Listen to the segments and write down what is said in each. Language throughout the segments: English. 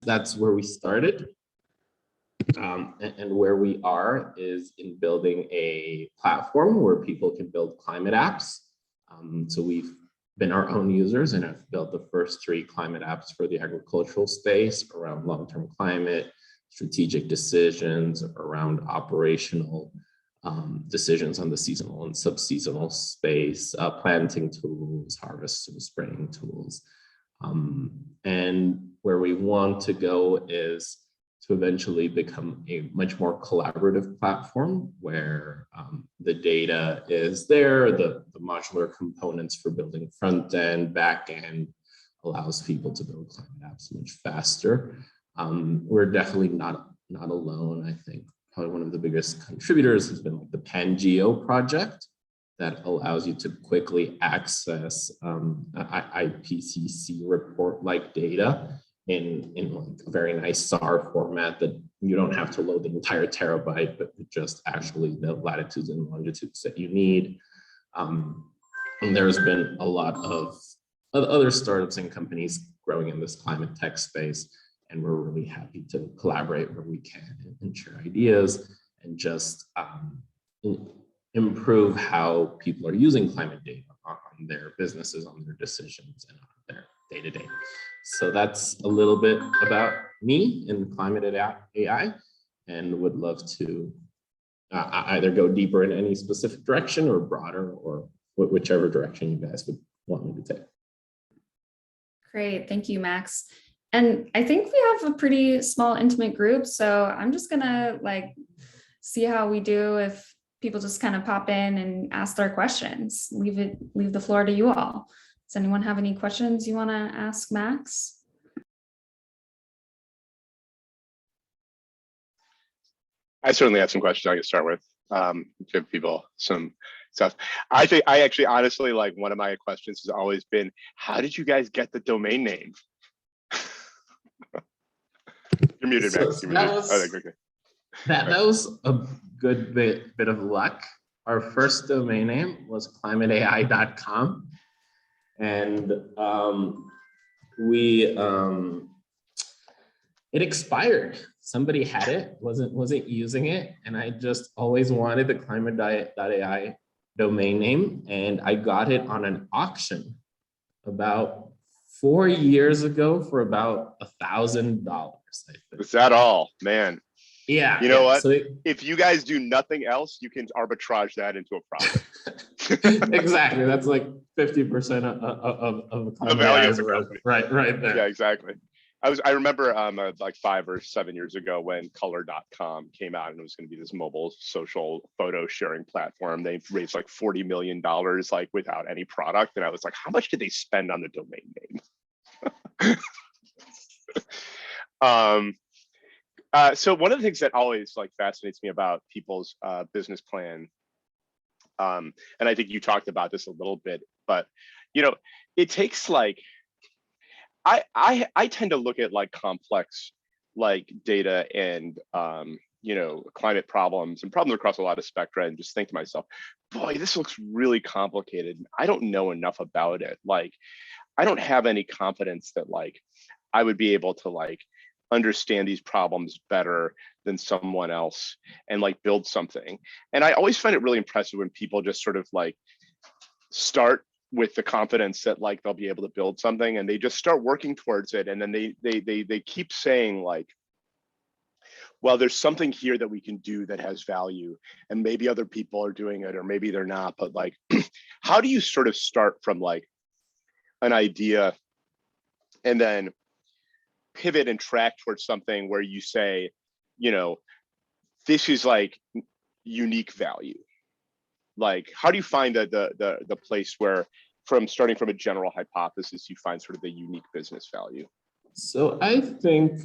that's where we started. And where we are is in building a platform where people can build climate apps. So we've been our own users and have built the first 3 climate apps for the agricultural space around long-term climate, strategic decisions, around operational decisions on the seasonal and sub-seasonal space, planting tools, harvest and spraying tools. And where we want to go is to eventually become a much more collaborative platform where the data is there, the modular components for building front end, back end, allows people to build climate apps much faster. We're definitely not alone. I think probably one of the biggest contributors has been like the PanGeo project that allows you to quickly access IPCC report-like data in like a very nice SAR format that you don't have to load the entire terabyte, but just actually the latitudes and longitudes that you need. And there's been a lot of other startups and companies growing in this climate tech space, and we're really happy to collaborate where we can and share ideas and just improve how people are using climate data on their businesses, on their decisions, and on their day-to-day. So that's a little bit about me in ClimateAI, and would love to either go deeper in any specific direction or broader, or whichever direction you guys would want me to take. Great, thank you, Max. And I think we have a pretty small, intimate group, so I'm just gonna see how we do if people just kind of pop in and ask their questions. Leave the floor to you all. Does anyone have any questions you want to ask Max? I certainly have some questions I can start with. Give people some stuff. I think honestly, like, one of my questions has always been, how did you guys get the domain name? You're muted, So Max. You're muted. That was a good bit of luck. Our first domain name was climateai.com. And it expired. Somebody had it, wasn't using it, and I just always wanted the ClimateAI domain name, and I got it on an auction about 4 years ago for about $1,000. Is that all, man? Yeah. You know what? So if you guys do nothing else, you can arbitrage that into a profit. Exactly. That's like 50% of the value of the company. Right there. Yeah, exactly. I remember like 5 or 7 years ago when color.com came out, and it was going to be this mobile social photo sharing platform. They raised like $40 million like without any product, and I was like, how much did they spend on the domain name? So one of the things that always like fascinates me about people's business plan, and I think you talked about this a little bit, but it takes like, I tend to look at like complex like data and climate problems and problems across a lot of spectra, and just think to myself, boy, this looks really complicated. I don't know enough about it. Like, I don't have any confidence that like I would be able to like understand these problems better than someone else and like build something. And I always find it really impressive when people just sort of like start with the confidence that like they'll be able to build something, and they just start working towards it, and then they keep saying like, well, there's something here that we can do that has value, and maybe other people are doing it or maybe they're not, but like how do you sort of start from like an idea and then pivot and track towards something where you say, this is like unique value? Like, how do you find the place where, from starting from a general hypothesis, you find sort of the unique business value? So I think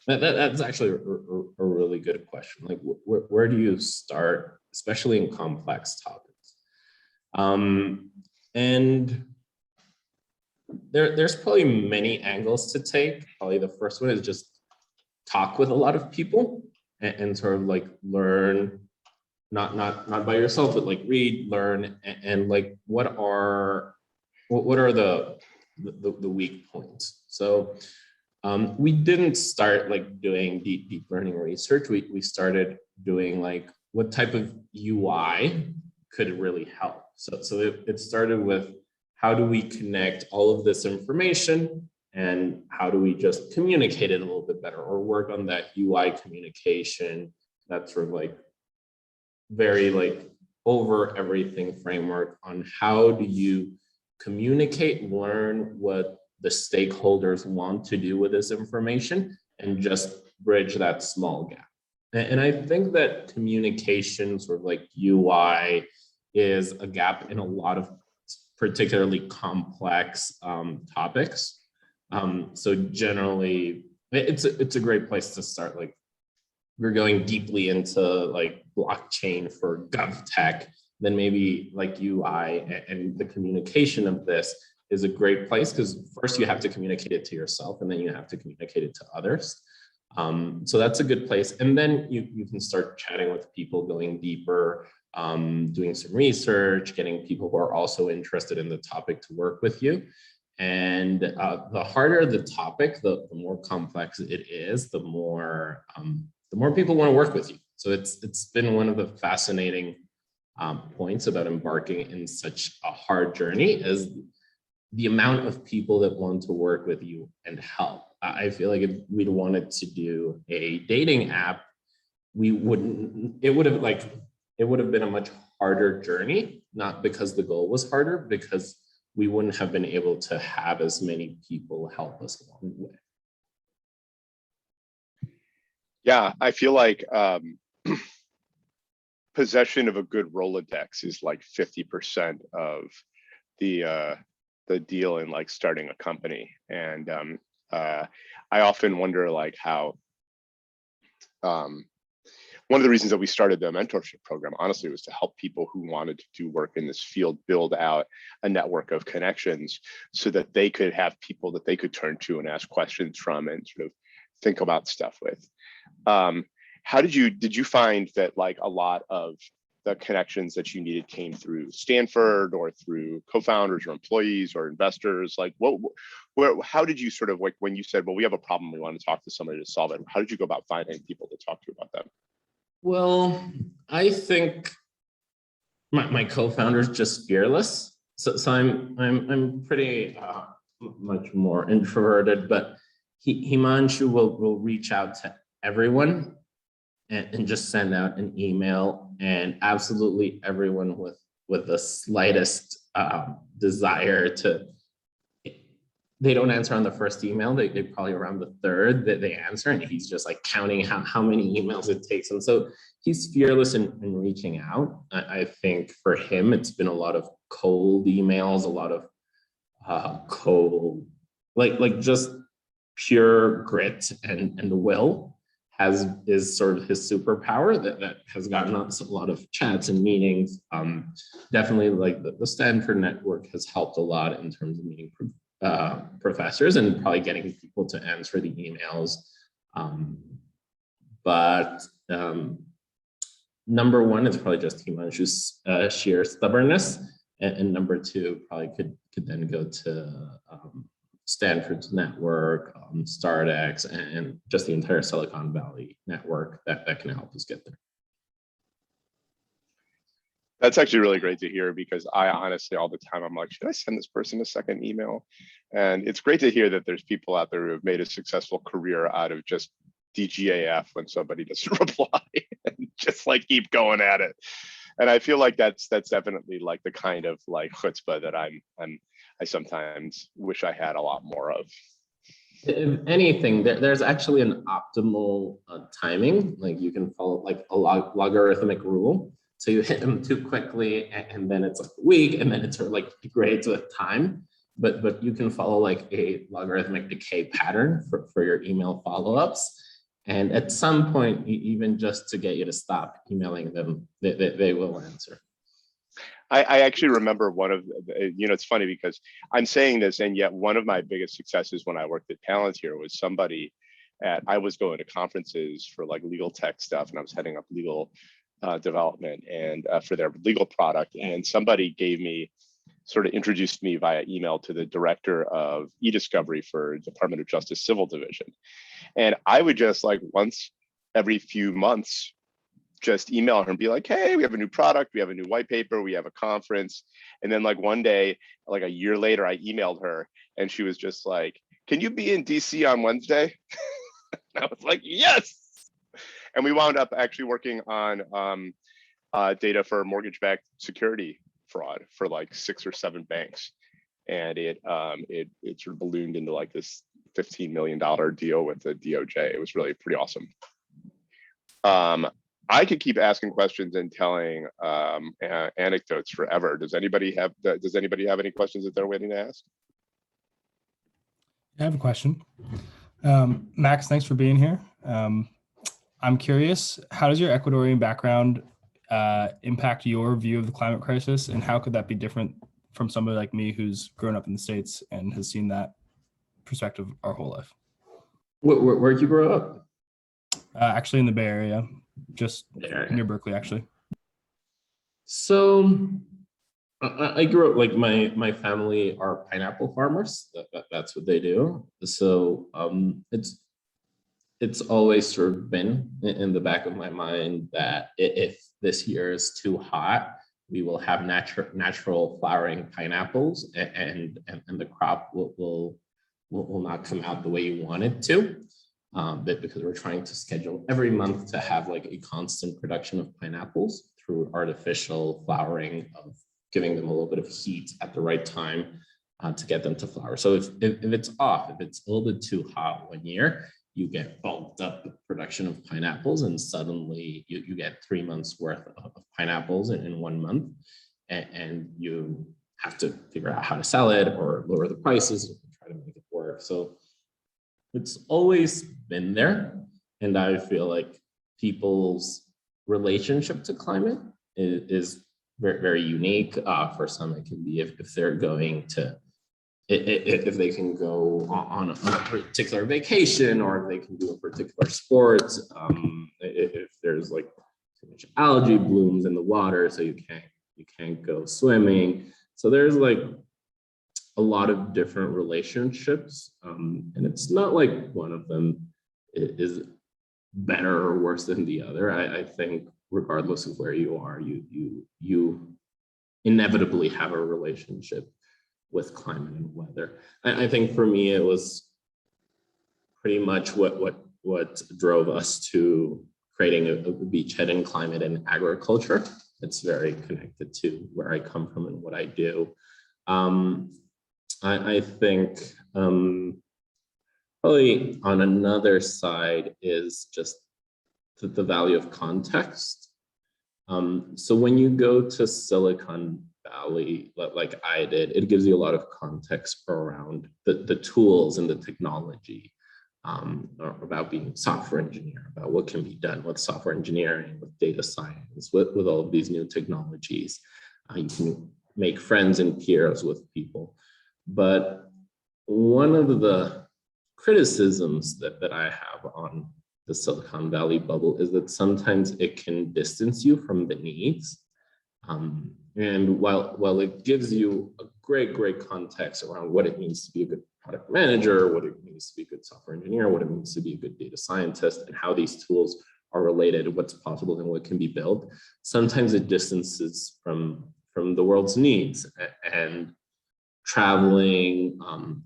that's actually a really good question. Like, where do you start, especially in complex topics? And there's probably many angles to take. Probably the first one is just talk with a lot of people and sort of like learn, not by yourself, but like read, learn, and like what are the weak points. So We didn't start like doing deep learning research. We started doing like what type of UI could really help. So it started with how do we connect all of this information and how do we just communicate it a little bit better or work on that UI communication, that sort of like very like over everything framework on how do you communicate, learn what the stakeholders want to do with this information and just bridge that small gap. And I think that communication, sort of like UI, is a gap in a lot of particularly complex topics. So generally, it's a great place to start. Like we're going deeply into like blockchain for gov tech, then maybe like UI and the communication of this is a great place because first you have to communicate it to yourself and then you have to communicate it to others. So that's a good place. And then you can start chatting with people, going deeper, doing some research, getting people who are also interested in the topic to work with you. And the harder the topic, the more complex it is, the more people want to work with you. So it's been one of the fascinating points about embarking in such a hard journey is the amount of people that want to work with you and help. I feel like if we'd wanted to do a dating app, it would have been a much harder journey, not because the goal was harder, because we wouldn't have been able to have as many people help us along the way. Yeah, I feel like possession of a good Rolodex is like 50% of the deal in like starting a company. And I often wonder like how one of the reasons that we started the mentorship program, honestly, was to help people who wanted to do work in this field build out a network of connections so that they could have people that they could turn to and ask questions from and sort of think about stuff with. How did you find that like a lot of the connections that you needed came through Stanford or through co-founders or employees or investors? Like how did you sort of like, when you said, well, we have a problem, we want to talk to somebody to solve it, how did you go about finding people to talk to about that? Well, I think my co-founder is just fearless. So I'm pretty much more introverted, but Himanshu will reach out to everyone and just send out an email, and absolutely everyone with the slightest desire to, they don't answer on the first email, they probably around the third that they answer, and he's just like counting how many emails it takes him. So he's fearless in reaching out. I think for him, it's been a lot of cold emails, a lot of cold, like just pure grit and will is sort of his superpower that has gotten us a lot of chats and meetings. Definitely like the Stanford network has helped a lot in terms of meeting professors and probably getting people to answer the emails. But number one is probably just Himanshu's sheer stubbornness, and number two probably could then go to Stanford's network, StartX, and just the entire Silicon Valley network that can help us get there. That's actually really great to hear, because I honestly, all the time, I'm like, should I send this person a second email? And it's great to hear that there's people out there who have made a successful career out of just DGAF when somebody doesn't reply and just like keep going at it. And I feel like that's definitely like the kind of like chutzpah that I sometimes wish I had a lot more of. If anything, there's actually an optimal timing. Like you can follow like a logarithmic rule. So you hit them too quickly, and then it's like a week, and then it's sort of like degrades with time. But you can follow like a logarithmic decay pattern for your email follow-ups. And at some point, even just to get you to stop emailing them, they will answer. I actually remember one of, it's funny because I'm saying this, and yet one of my biggest successes when I worked at Palantir was somebody I was going to conferences for like legal tech stuff, and I was heading up legal development and for their legal product. And somebody gave me sort of introduced me via email to the director of e-discovery for Department of Justice Civil Division. And I would just like once every few months, just email her and be like, hey, we have a new product, we have a new white paper, we have a conference. And then like one day, like a year later, I emailed her and she was just like, can you be in DC on Wednesday? And I was like, yes. And we wound up actually working on data for mortgage-backed security fraud for like 6 or 7 banks. And it sort of ballooned into like this $15 million deal with the DOJ. It was really pretty awesome. I could keep asking questions and telling anecdotes forever. Does anybody have any questions that they're waiting to ask? I have a question. Max, thanks for being here. I'm curious, how does your Ecuadorian background impact your view of the climate crisis, and how could that be different from somebody like me who's grown up in the States and has seen that perspective our whole life? Where did you grow up? Actually in the Bay Area, just near Berkeley, actually. So I grew up, like my family are pineapple farmers. That's what they do. So it's always sort of been in the back of my mind that if this year is too hot, we will have natural flowering pineapples, and the crop will not come out the way you want it to. But because we're trying to schedule every month to have like a constant production of pineapples through artificial flowering, of giving them a little bit of heat at the right time to get them to flower. So if it's off, if it's a little bit too hot one year, you get bulked up with production of pineapples, and suddenly you get 3 months worth of pineapples in 1 month, and you have to figure out how to sell it or lower the prices and try to make it work. So it's always been there, and I feel like people's relationship to climate is very, very unique. For some, it can be if they're going to, if they can go on a particular vacation, or if they can do a particular sport. If there's like too much algae blooms in the water, so you can't go swimming. So there's like a lot of different relationships, and it's not like one of them is better or worse than the other. I think regardless of where you are, you inevitably have a relationship with climate and weather. I think for me, it was pretty much what drove us to creating a beachhead in climate and agriculture. It's very connected to where I come from and what I do. I think probably on another side is just the value of context. So when you go to Silicon Valley, like I did, it gives you a lot of context around the tools and the technology, about being a software engineer, about what can be done with software engineering, with data science, with all of these new technologies. You can make friends and peers with people. But one of the criticisms that I have on the Silicon Valley bubble is that sometimes it can distance you from the needs. And while it gives you a great context around what it means to be a good product manager, what it means to be a good software engineer, what it means to be a good data scientist, and how these tools are related, what's possible and what can be built, sometimes it distances from the world's needs. And traveling,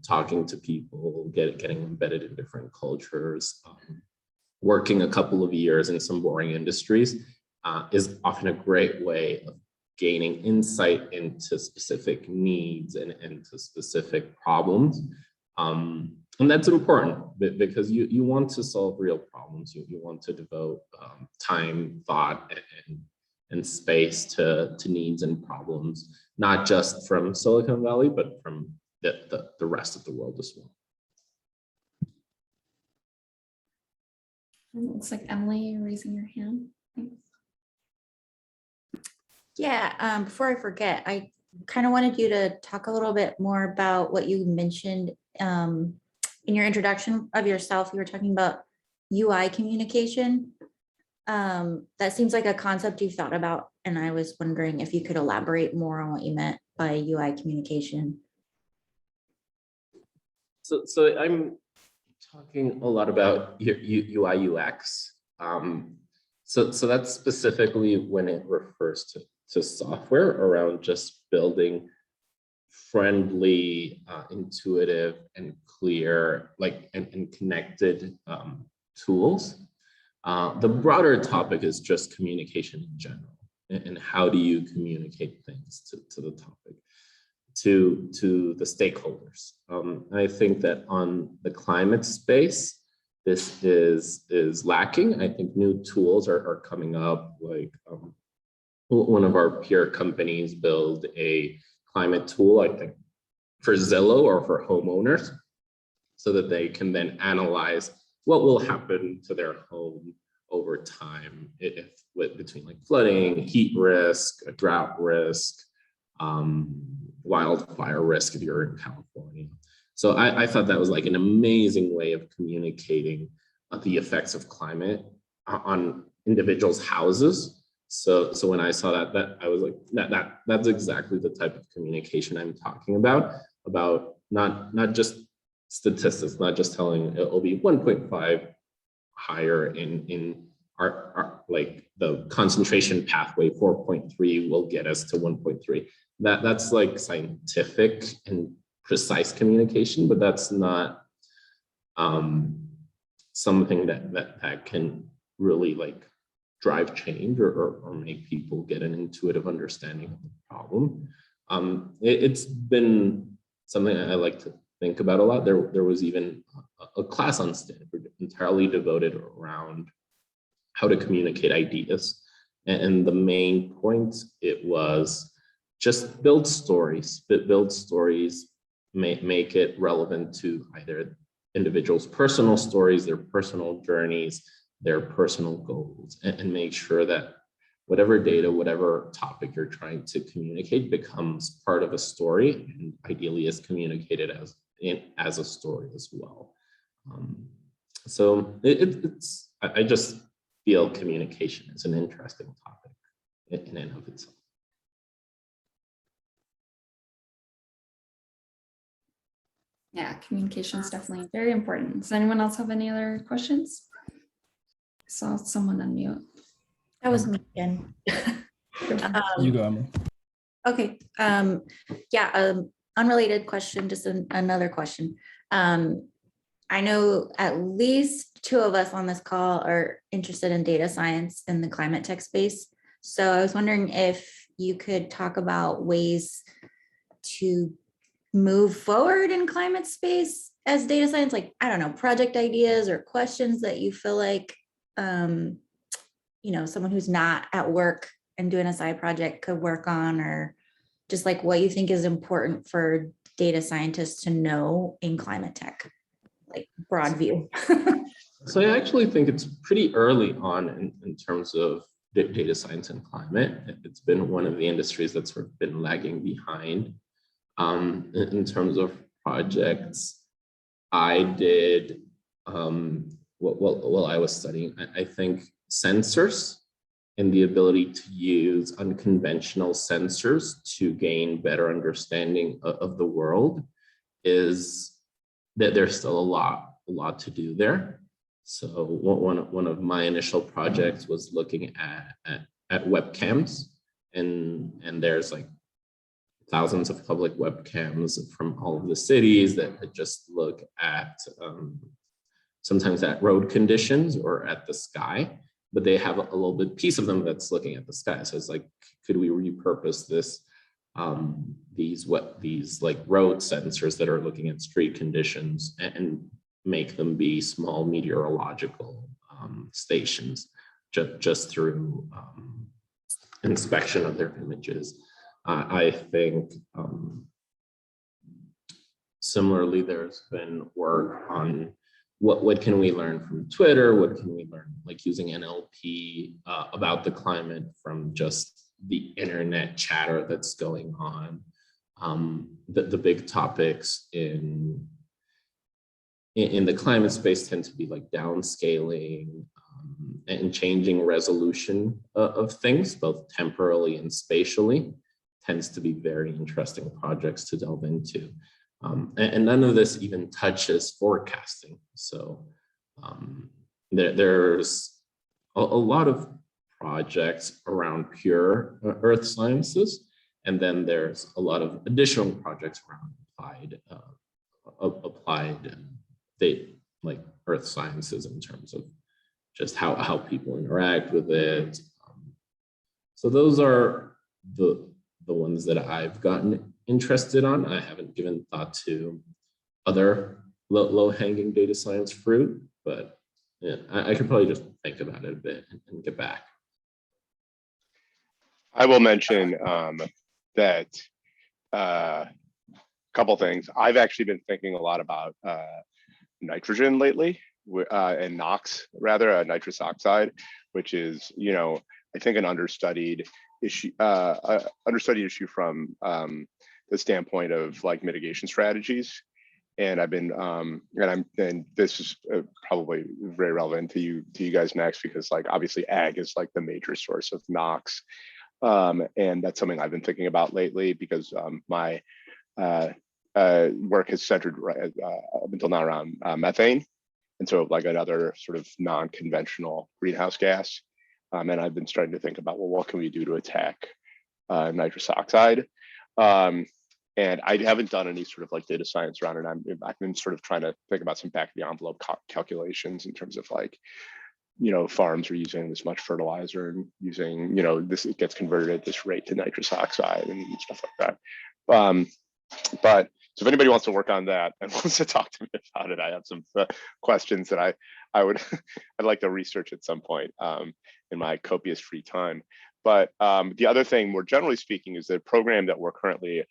talking to people, getting embedded in different cultures, working a couple of years in some boring industries is often a great way of gaining insight into specific needs and into specific problems. And that's important because you want to solve real problems. You want to devote time, thought, and space to needs and problems, not just from Silicon Valley, but from the rest of the world as well. It looks like Emily, you're raising your hand. Thanks. Yeah, before I forget, I kind of wanted you to talk a little bit more about what you mentioned in your introduction of yourself. You were talking about UI communication. That seems like a concept you've thought about, and I was wondering if you could elaborate more on what you meant by UI communication. So I'm talking a lot about UI UX. So that's specifically when it refers to software around just building friendly, intuitive, and clear, and connected tools. The broader topic is just communication in general, and how do you communicate things to the topic, to the stakeholders. I think that on the climate space, this is lacking. I think new tools are coming up, like one of our peer companies build a climate tool, I think, for Zillow or for homeowners, so that they can then analyze what will happen to their home over time, if between like flooding, heat risk, a drought risk, wildfire risk if you're in California. So I thought that was like an amazing way of communicating the effects of climate on individuals' houses. So when I saw that I was like, that's exactly the type of communication I'm talking about not just statistics, not just telling it'll be 1.5 higher in our like the concentration pathway, 4.3 will get us to 1.3. That's like scientific and precise communication, but that's not something that can really like drive change or make people get an intuitive understanding of the problem. It's been something I like to think about a lot. There was even a class on Stanford entirely devoted around how to communicate ideas. And the main point, it was just build stories, make it relevant to either individuals' personal stories, their personal journeys, their personal goals, and make sure that whatever data, whatever topic you're trying to communicate becomes part of a story, and ideally is communicated as a story as well. So I just feel communication is an interesting topic in and of itself. Yeah, communication is definitely very important. Does anyone else have any other questions? I saw someone unmute. That was me again. You go, Emily. Okay. Unrelated question, just another question. I know at least two of us on this call are interested in data science in the climate tech space. So I was wondering if you could talk about ways to move forward in climate space as data science, like, I don't know, project ideas or questions that you feel like, someone who's not at work and doing a side project could work on, or just like what you think is important for data scientists to know in climate tech, like broad view. So I actually think it's pretty early on in terms of data science and climate. It's been one of the industries that's sort of been lagging behind. In terms of projects, I did, while I was studying, I think sensors and the ability to use unconventional sensors to gain better understanding of the world is that there's still a lot to do there. So one of my initial projects was looking at webcams, and there's like thousands of public webcams from all of the cities that just look at sometimes at road conditions or at the sky, but they have a little bit piece of them that's looking at the sky. So it's like, could we repurpose this, these like road sensors that are looking at street conditions and make them be small meteorological stations just through inspection of their images. I think similarly, there's been work on what can we learn from Twitter? What can we learn, like using NLP about the climate from just the internet chatter that's going on? The big topics in the climate space tend to be like downscaling, and changing resolution of things, both temporally and spatially, tends to be very interesting projects to delve into. And none of this even touches forecasting. So there's a lot of projects around pure earth sciences, and then there's a lot of additional projects around applied data, like earth sciences, in terms of just how people interact with it. So those are the ones that I've gotten interested on. I haven't given thought to other low-hanging data science fruit, but yeah, I could probably just think about it a bit and get back. I will mention that a couple things. I've actually been thinking a lot about nitrogen lately, and NOx, rather, nitrous oxide, which is, I think an understudied issue from the standpoint of like mitigation strategies. And I've been, and this is probably very relevant to you guys next, because like obviously ag is like the major source of NOx. And that's something I've been thinking about lately, because my work has centered up until now around methane. And so like another sort of non-conventional greenhouse gas. And I've been starting to think about, well, what can we do to attack nitrous oxide? And I haven't done any sort of like data science around it. I've been sort of trying to think about some back of the envelope calculations in terms of like, farms are using this much fertilizer and using, this, it gets converted at this rate to nitrous oxide and stuff like that. But so if anybody wants to work on that and wants to talk to me about it, I have some questions that I'd like to research at some point in my copious free time. But the other thing, more generally speaking, is the program that we're currently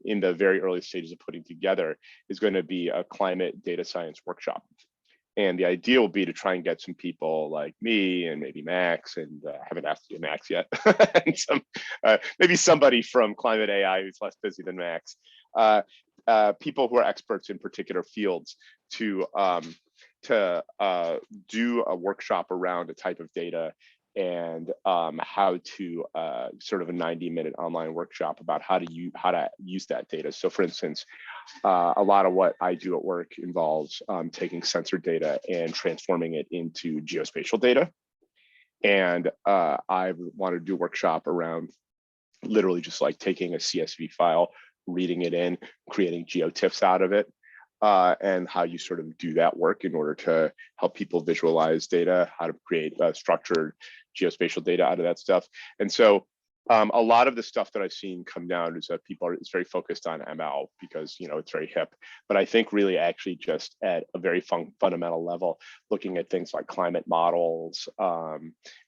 in the very early stages of putting together is going to be a climate data science workshop. And the idea will be to try and get some people like me and maybe Max, and I haven't asked you Max yet, and maybe somebody from ClimateAI who's less busy than Max, people who are experts in particular fields to do a workshop around a type of data, and how to sort of a 90-minute online workshop about how to use that data. So for instance, a lot of what I do at work involves taking sensor data and transforming it into geospatial data. And I want to do a workshop around literally just like taking a CSV file, reading it in, creating geotiffs out of it, and how you sort of do that work in order to help people visualize data, how to create structured geospatial data out of that stuff. And so a lot of the stuff that I've seen come down is that it's very focused on ML because, it's very hip. But I think really actually just at a very fundamental level, looking at things like climate models,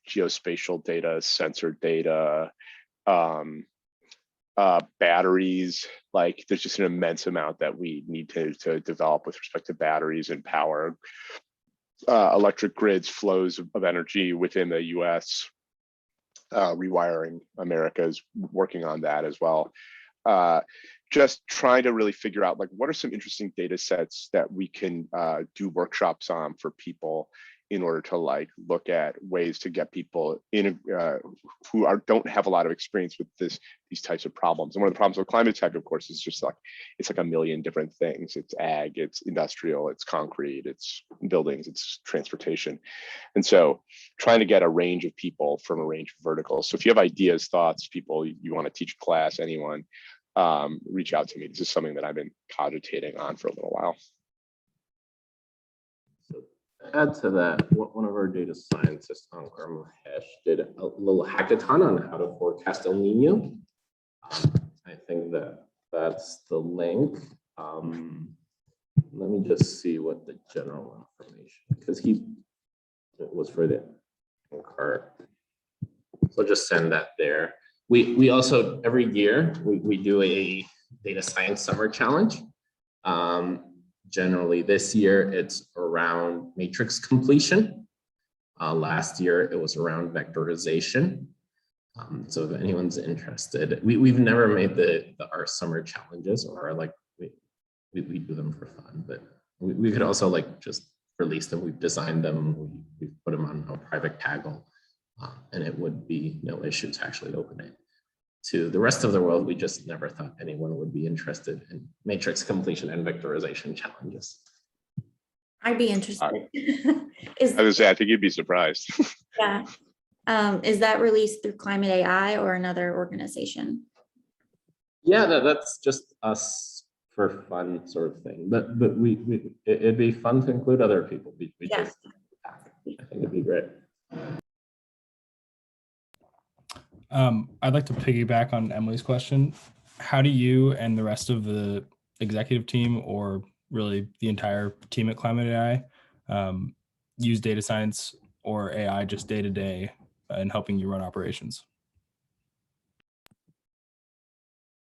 geospatial data, sensor data, batteries, like there's just an immense amount that we need to develop with respect to batteries and power, electric grids, flows of energy within the US, rewiring America is working on that as well. Just trying to really figure out like what are some interesting data sets that we can do workshops on for people in order to like look at ways to get people in who don't have a lot of experience with these types of problems. And one of the problems with climate tech, of course, is just like it's like a million different things. It's ag, it's industrial, it's concrete, it's buildings, it's transportation. And so trying to get a range of people from a range of verticals. So if you have ideas, thoughts, people you want to teach a class, anyone, reach out to me. This is something that I've been cogitating on for a little while. Add to that, one of our data scientists, Ankar Mahesh, did a little hackathon on how to forecast El Nino. I think that's the link. Let me just see what the general information, because it was for the Ankar. So I'll just send that there. We also, every year, we do a data science summer challenge. Generally this year it's around matrix completion. Last year it was around vectorization. So if anyone's interested, we've never made our summer challenges, or like we do them for fun, but we could also like just release them. We've designed them, we've put them on our private taggle, and it would be no issue to actually open it. To the rest of the world, we just never thought anyone would be interested in matrix completion and vectorization challenges. I'd be interested. I was say, I think you'd be surprised. Yeah. Is that released through ClimateAI or another organization? Yeah, that's just us for fun sort of thing. But it'd be fun to include other people. Yeah. I think it'd be great. I'd like to piggyback on Emily's question. How do you and the rest of the executive team, or really the entire team at ClimateAI, use data science or AI just day to day in helping you run operations?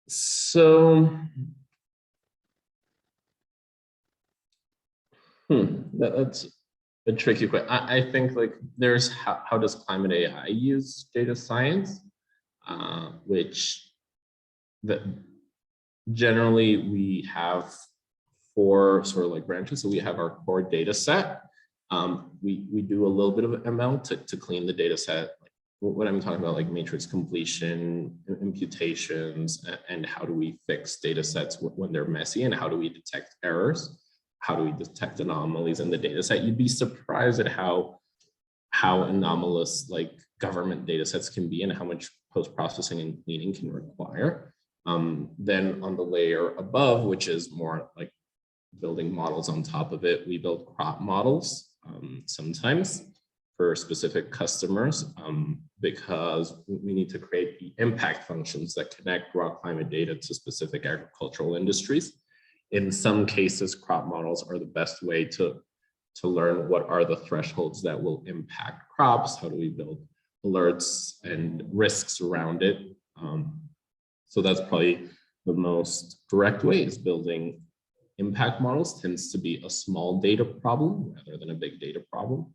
So, that's a tricky question. I think like there's how does ClimateAI use data science, which generally we have 4 sort of like branches. So we have our core data set. We do a little bit of ML to clean the data set. Like what I'm talking about, like matrix completion, imputations, and how do we fix data sets when they're messy, and how do we detect errors? How do we detect anomalies in the data set? You'd be surprised at how anomalous like government data sets can be and how much post-processing and cleaning can require. Then on the layer above, which is more like building models on top of it, we build crop models sometimes for specific customers, because we need to create the impact functions that connect raw climate data to specific agricultural industries. In some cases, crop models are the best way to learn what are the thresholds that will impact crops. How do we build alerts and risks around it? So that's probably the most direct way, is building impact models. Tends to be a small data problem rather than a big data problem.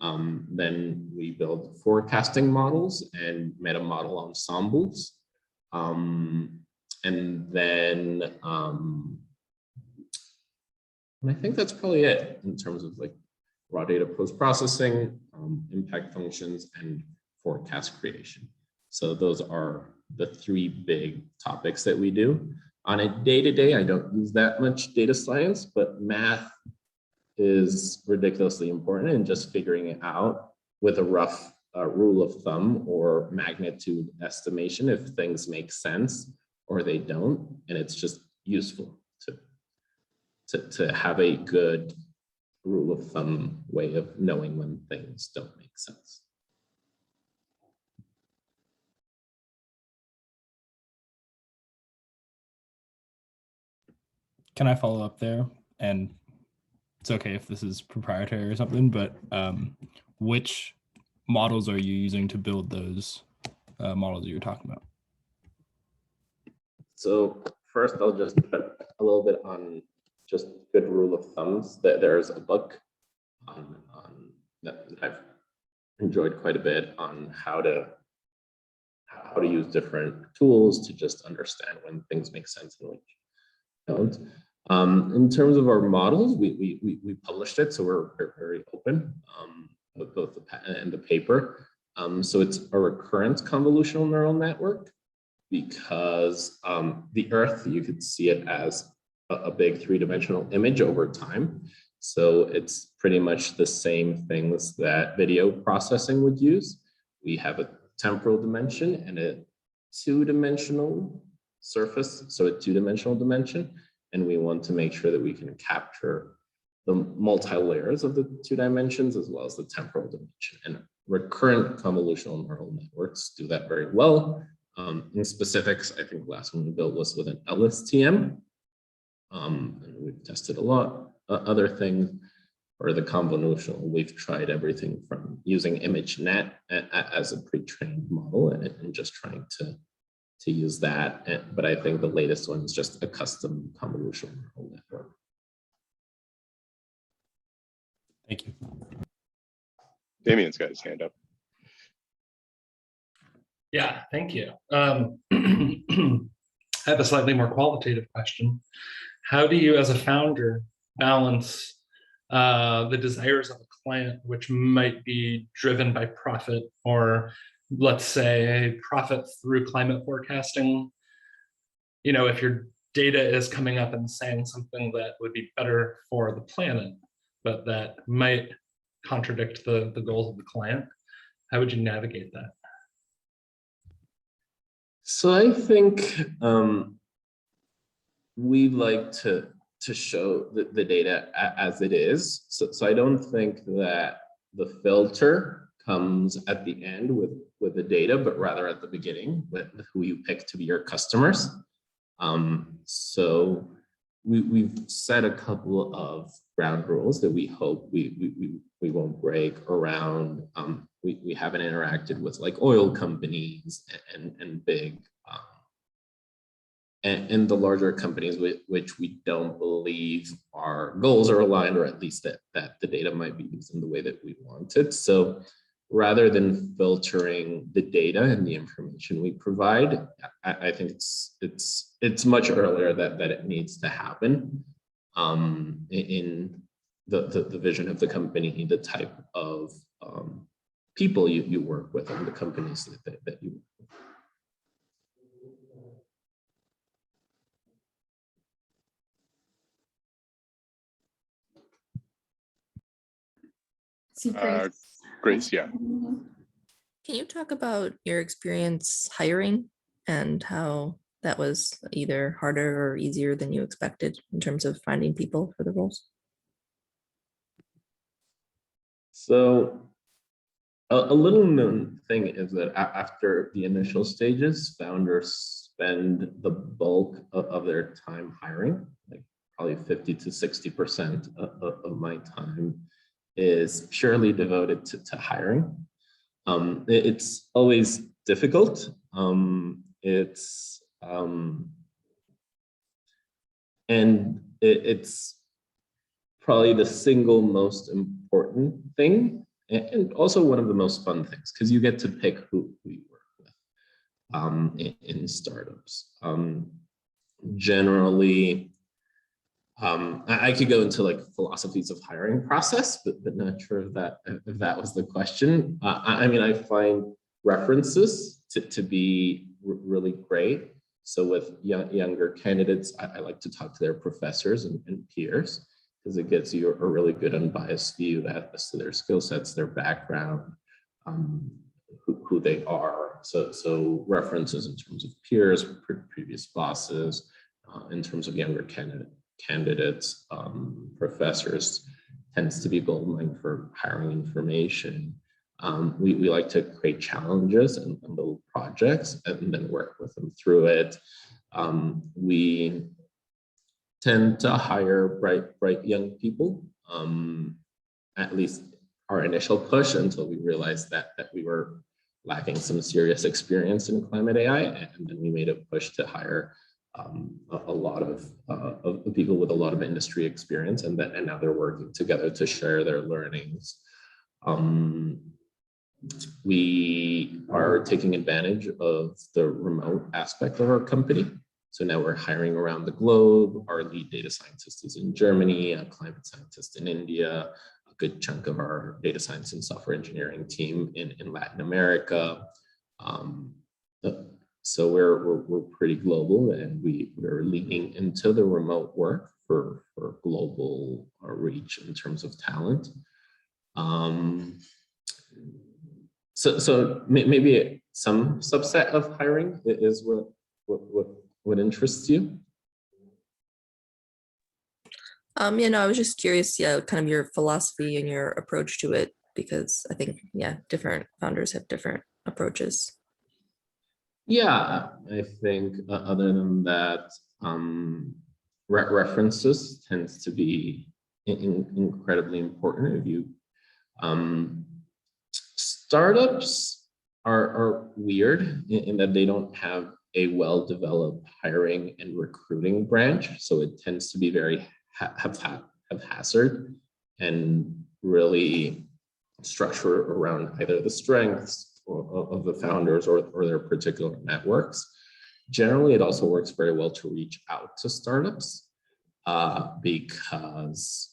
Then we build forecasting models and meta model ensembles. And then and I think that's probably it in terms of like raw data post-processing, impact functions, and forecast creation. So those are the 3 big topics that we do. On a day-to-day, I don't use that much data science, but math is ridiculously important, and just figuring it out with a rough rule of thumb or magnitude estimation if things make sense or they don't, and it's just useful to have a good rule of thumb way of knowing when things don't make sense. Can I follow up there? And it's okay if this is proprietary or something, but which models are you using to build those models that you're talking about? So first, I'll just put a little bit on just good rule of thumbs. That there's a book on that I've enjoyed quite a bit on how to use different tools to just understand when things make sense and which don't. In terms of our models, we published it, so we're very open with both the patent and the paper. So it's a recurrent convolutional neural network, because the Earth, you could see it as a big 3-dimensional image over time. So it's pretty much the same things that video processing would use. We have a temporal dimension and a 2-dimensional surface, so a 2-dimensional dimension. And we want to make sure that we can capture the multi-layers of the 2 dimensions as well as the temporal dimension. And recurrent convolutional neural networks do that very well. In specifics, I think the last one we built was with an LSTM. And we've tested a lot. Other things for the convolutional, we've tried everything from using ImageNet as a pre-trained model and just trying to use that. But I think the latest one is just a custom convolutional neural network. Thank you. Damien's got his hand up. Yeah, thank you. I have a slightly more qualitative question. How do you, as a founder, balance the desires of a client, which might be driven by profit, or let's say profit through climate forecasting. You know, if your data is coming up and saying something that would be better for the planet, but that might contradict the goals of the client, how would you navigate that? So I think we like to show the data as it is. So I don't think that the filter comes at the end with the data, but rather at the beginning with who you pick to be your customers. So we've set a couple of ground rules that we hope we won't break around. We haven't interacted with like oil companies and big and the larger companies with which we don't believe our goals are aligned, or at least that the data might be used in the way that we want it. So rather than filtering the data and the information we provide, I think it's much earlier that it needs to happen in the vision of the company, the type of people you work with, and the companies that you work with. Grace, yeah. Can you talk about your experience hiring and how that was either harder or easier than you expected in terms of finding people for the roles? So a little known thing is that after the initial stages, founders spend the bulk of their time hiring, like probably 50 to 60% of my time is purely devoted to hiring. It's always difficult. It's probably the single most important thing, and also one of the most fun things, because you get to pick who you work with in startups. Generally, I could go into like philosophies of hiring process, but not sure if that was the question. I mean, I find references to be really great. So with younger candidates, I like to talk to their professors and peers, because it gives you a really good unbiased view as to their skill sets, their background, who they are. So references in terms of peers, previous bosses, in terms of younger candidates, professors, tends to be gold mine for hiring information. We like to create challenges and little projects and then work with them through it. We tend to hire bright young people, at least our initial push, until we realized that we were lacking some serious experience in ClimateAI, and then we made a push to hire a lot of people with a lot of industry experience, and now they're working together to share their learnings. We are taking advantage of the remote aspect of our company. So now we're hiring around the globe. Our lead data scientist is in Germany, a climate scientist in India, a good chunk of our data science and software engineering team in Latin America. So we're pretty global, and we're leaning into the remote work for global reach in terms of talent. So maybe some subset of hiring is what interests you. Yeah, no, I was just curious, yeah, kind of your philosophy and your approach to it, because I think, yeah, different founders have different approaches. Yeah, I think other than that, references tends to be incredibly important. If you startups are weird in that they don't have a well-developed hiring and recruiting branch, so it tends to be very haphazard and really structured around either the strengths of the founders or their particular networks. Generally, it also works very well to reach out to startups because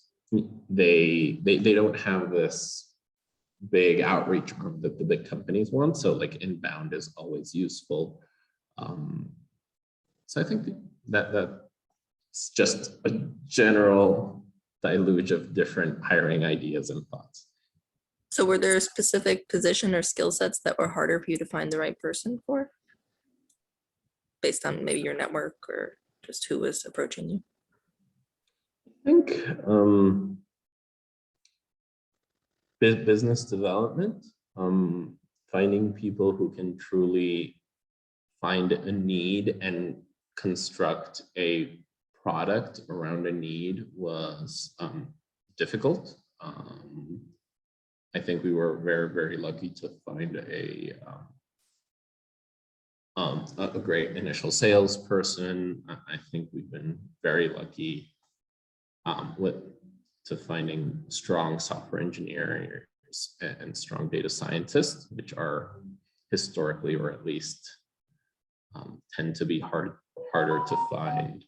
they don't have this big outreach arm that the big companies want. So like inbound is always useful. So I think that's just a general deluge of different hiring ideas and thoughts. So were there a specific position or skill sets that were harder for you to find the right person for? Based on maybe your network or just who was approaching you? I think business development, finding people who can truly find a need and construct a product around a need was difficult. I think we were very, very lucky to find a great initial salesperson. I think we've been very lucky to finding strong software engineers and strong data scientists, which are historically, or at least tend to be harder to find.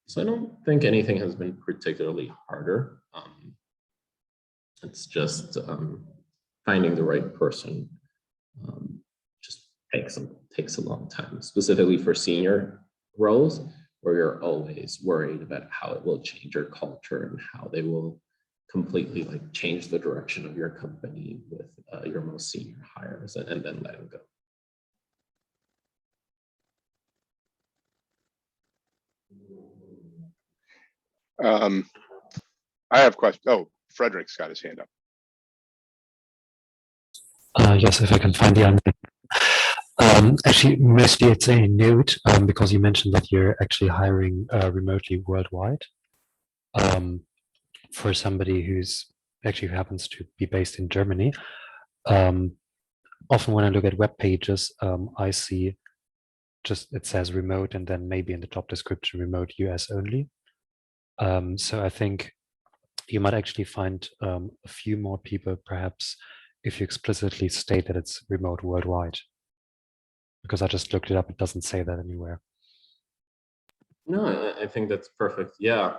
So I don't think anything has been particularly harder. It's just finding the right person just takes a long time, specifically for senior roles, where you're always worried about how it will change your culture and how they will completely like change the direction of your company with your most senior hires and then let them go. I have questions. Oh, Frederick's got his hand up. Yes, if I can find the unmute. Actually, mostly it's a note because you mentioned that you're actually hiring remotely worldwide for somebody who's actually happens to be based in Germany. Often when I look at web pages, I see just it says remote and then maybe in the job description remote US only. So I think you might actually find a few more people perhaps if you explicitly state that it's remote worldwide. Because I just looked it up, it doesn't say that anywhere. No, I think that's perfect. Yeah,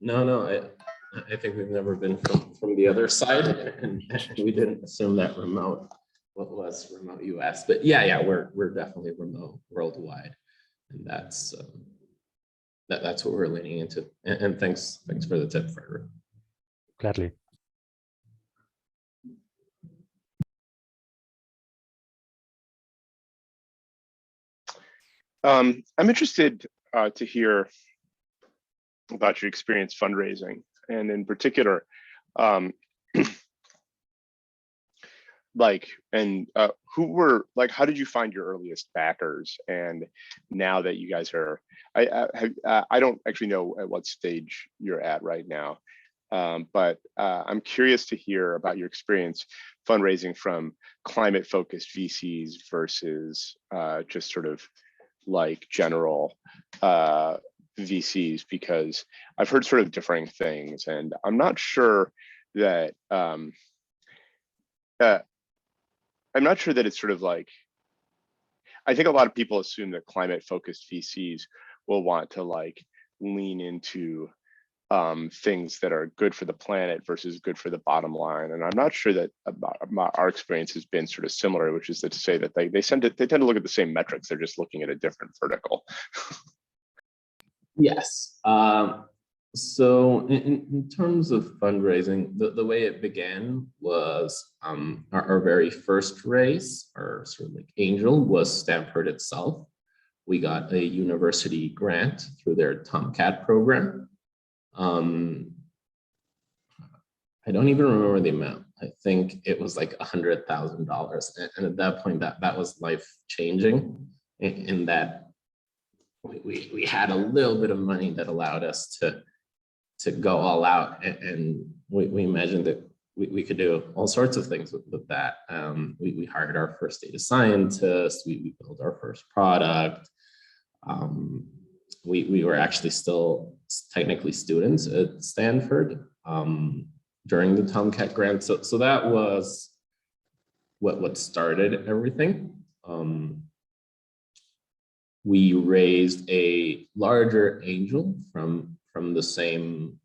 no, I think we've never been from the other side, and we didn't assume that remote was remote US, but yeah, we're definitely remote worldwide, and that's what we're leaning into. And thanks for the tip, Frederick. Gladly. I'm interested to hear about your experience fundraising, and in particular, who were like, how did you find your earliest backers? And now that you guys are, I don't actually know at what stage you're at right now, but I'm curious to hear about your experience fundraising from climate-focused VCs versus just sort of like general VCs, because I've heard sort of differing things, and I'm not sure that it's sort of like, I think a lot of people assume that climate-focused VCs will want to like lean into things that are good for the planet versus good for the bottom line. And I'm not sure that our experience has been sort of similar, which is to say that they tend to look at the same metrics. They're just looking at a different vertical. Yes. So in terms of fundraising, the way it began was our very first raise, our sort of like angel, was Stanford itself. We got a university grant through their Tomcat program. I don't even remember the amount. I think it was like $100,000, and at that point, that was life changing. In that we had a little bit of money that allowed us to go all out, and we imagined that we could do all sorts of things with that. We hired our first data scientist. We built our first product. We were actually still technically students at Stanford during the Tomcat grant. So that was what started everything. We raised a larger angel from from the same,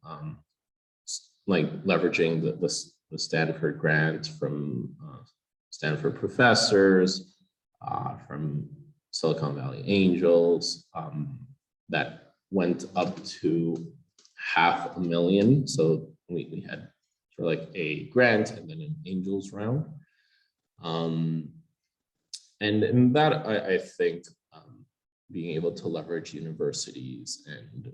like leveraging the Stanford grant from Stanford professors, from Silicon Valley angels, that went up to $500,000. So we had sort of like a grant and then an angels round. And in that, I think being able to leverage universities and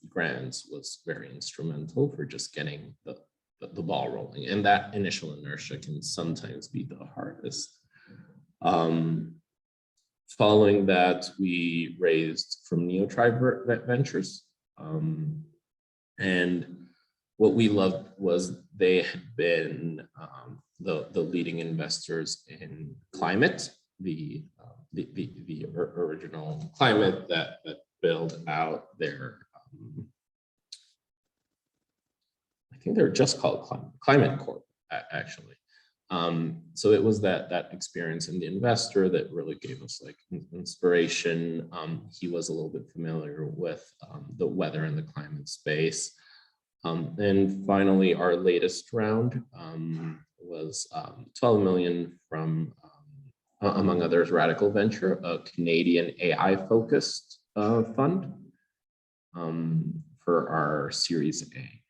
grants was very instrumental for just getting the ball rolling. And that initial inertia can sometimes be the hardest. Following that, we raised from NeoTribe Ventures. And what we loved was they had been the leading investors in Climate, the original Climate that built out their, I think they're just called Climate Corp, actually. So it was that experience in the investor that really gave us like inspiration. He was a little bit familiar with the weather and the climate space. And finally, our latest round was 12 million from, among others, Radical Venture, a Canadian AI focused fund for our Series A.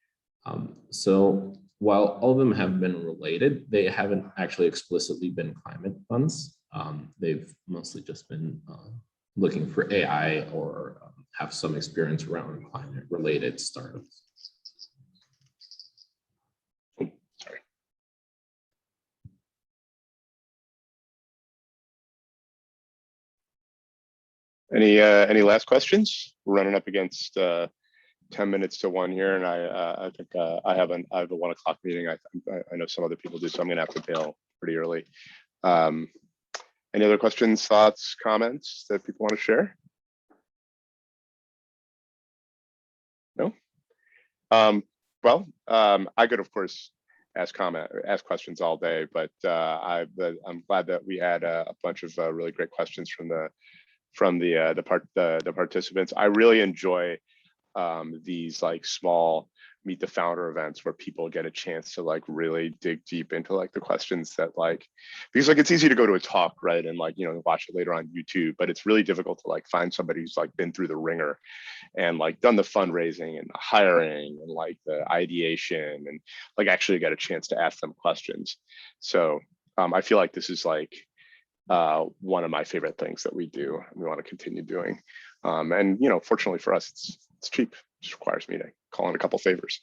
So while all of them have been related, they haven't actually explicitly been climate funds. They've mostly just been looking for AI or have some experience around climate related startups. Sorry. Any last questions? We're running up against 10 minutes to 1 here, and I think I have a 1 o'clock meeting. I know some other people do, so I'm gonna have to bail pretty early. Any other questions, thoughts, comments that people want to share? No. Well, I could of course ask questions all day, but I'm glad that we had a bunch of really great questions from the participants. I really enjoy these like small meet the founder events where people get a chance to like really dig deep into like the questions that like, because like it's easy to go to a talk, right, and like, you know, watch it later on YouTube, but it's really difficult to like find somebody who's like been through the ringer and like done the fundraising and the hiring and like the ideation and like actually get a chance to ask them questions. So I feel like this is like one of my favorite things that we do and we want to continue doing. And you know, fortunately for us, it's cheap. It just requires me to call in a couple favors.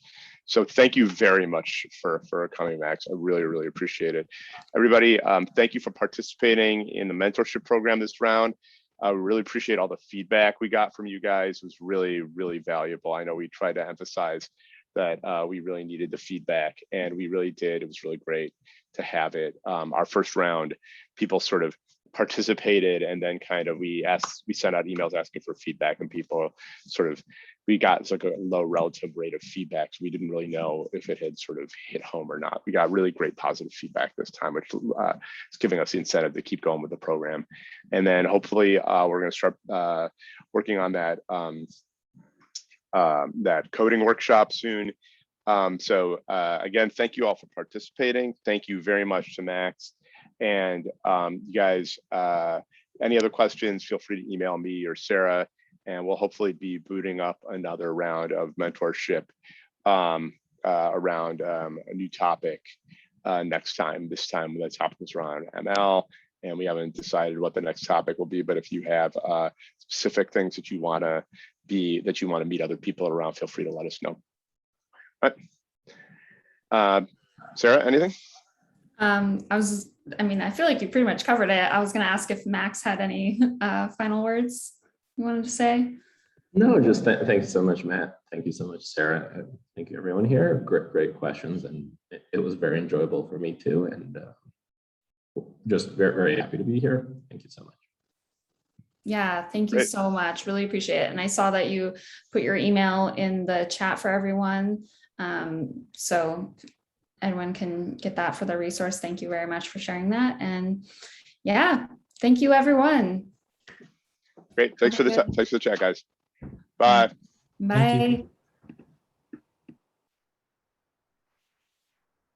So thank you very much for coming, Max. I really appreciate it. Everybody, thank you for participating in the mentorship program this round. I really appreciate all the feedback we got from you guys. It was really valuable. I know we tried to emphasize that we really needed the feedback, and we really did. It was really great to have it. Our first round, people sort of participated, and then kind of we sent out emails asking for feedback, and people sort of, we got like a low relative rate of feedback, so we didn't really know if it had sort of hit home or not. We got really great positive feedback this time, which is giving us the incentive to keep going with the program. And then hopefully we're going to start working on that that coding workshop soon. So again, thank you all for participating. Thank you very much to Max. And you guys, any other questions, feel free to email me or Sarah, and we'll hopefully be booting up another round of mentorship around a new topic next time. This time the topic is around ML, and we haven't decided what the next topic will be, but if you have specific things that you want to meet other people around, feel free to let us know. All right. Sarah, anything? I mean, I feel like you pretty much covered it. I was going to ask if Max had any final words you wanted to say. No, just thank you so much, Matt. Thank you so much, Sarah. Thank you, everyone here. Great questions, and it was very enjoyable for me too. And just very happy to be here. Thank you so much. Yeah, thank you so much. Really appreciate it. And I saw that you put your email in the chat for everyone. So everyone can get that for the resource. Thank you very much for sharing that. And yeah, thank you, everyone. Great. Thanks for the chat, guys. Bye. Bye.